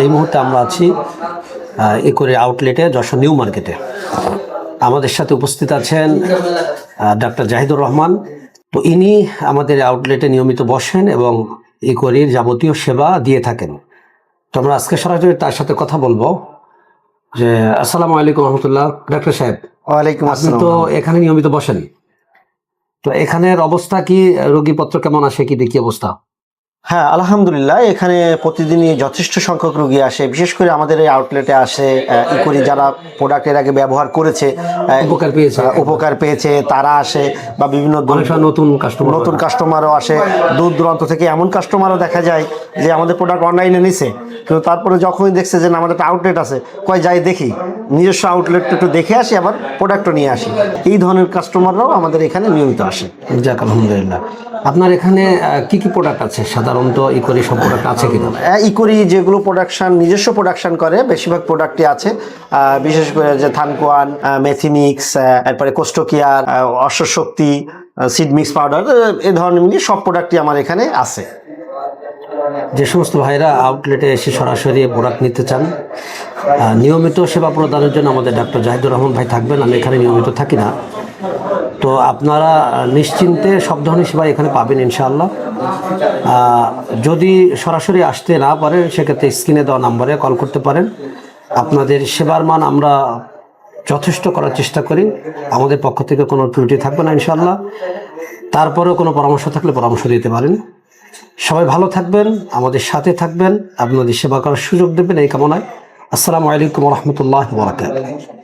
এই মুহূর্তে আমরা আছি ইকোরি আউটলেটে, যশোর নিউ মার্কেটে। আমাদের সাথে উপস্থিত আছেন ডাক্তার জাহিদুর রহমান। তো ইনি আমাদের আউটলেটে নিয়মিত বসেন এবং ইকোরির যাবতীয় সেবা দিয়ে থাকেন। তো আমরা আজকে সরাসরি তার সাথে কথা বলবো। যে আসসালামু আলাইকুম রহমতুল্লাহ। ডাক্তার সাহেব, ওয়ালাইকুম আপনি আসসালাম। তো এখানে নিয়মিত বসেন, তো এখানের অবস্থা কি? রোগীপত্র কেমন আসে, কি দেখি অবস্থা? হ্যাঁ, আলহামদুলিল্লাহ, এখানে প্রতিদিনই যথেষ্ট সংখ্যক রোগী আসে। বিশেষ করে আমাদের এই আউটলেটে আসে ইকোরি যারা প্রোডাক্টের আগে ব্যবহার করেছে, উপকার পেয়েছে তারা আসে, বা বিভিন্ন নতুন কাস্টমারও আসে। দূর দূরান্ত থেকে এমন কাস্টমারও দেখা যায় যে আমাদের প্রোডাক্ট অনলাইনে নিছে, কিন্তু তারপরে যখনই দেখছে যে আমাদের একটা আউটলেট আছে, কয় যাই দেখি, নিজস্ব আউটলেট একটু দেখে আসি, আবার প্রোডাক্টও নিয়ে আসি। এই ধরনের কাস্টমাররাও আমাদের এখানে নিয়মিত আসে। যাক আলহামদুলিল্লাহ। আপনার এখানে কি কি প্রোডাক্ট আছে? সাধারণত ইকোরি সব প্রোডাক্ট আছে কিনা? ইকোরি যেগুলো নিজস্ব প্রোডাকশন করে বেশিরভাগ প্রোডাক্টই আছে। বিশেষ করে যে থানকোয়ান, মেথিমিক্স, এরপরে কোস্টোকিয়ার, অশ্বশক্তি, সিড মিক্স পাউডার, এই ধরনের মিলিয়ে সব প্রোডাক্টই আমার এখানে আছে। যে সমস্ত ভাইরা আউটলেটে এসে সরাসরি প্রোডাক্ট নিতে চান, নিয়মিত সেবা প্রদানের জন্য আমাদের ডাক্তার জাহিদুর রহমান ভাই থাকবেন। আমি এখানে নিয়মিত থাকি না, তো আপনারা নিশ্চিন্তে সব ধরনের সেবা এখানে পাবেন ইনশাআল্লাহ। যদি সরাসরি আসতে না পারেন, সেক্ষেত্রে স্ক্রিনে দেওয়া নাম্বারে কল করতে পারেন। আপনাদের সেবার মান আমরা যথেষ্ট করার চেষ্টা করি, আমাদের পক্ষ থেকে কোনো ত্রুটি থাকবে না ইনশাআল্লাহ। তারপরেও কোনো পরামর্শ থাকলে পরামর্শ দিতে পারেন। সবাই ভালো থাকবেন, আমাদের সাথে থাকবেন, আপনাদের সেবা করার সুযোগ দেবেন, এই কামনায়। আসসালামু আলাইকুম রহমতুল্লাহ ওয়া বারাকাতুহু।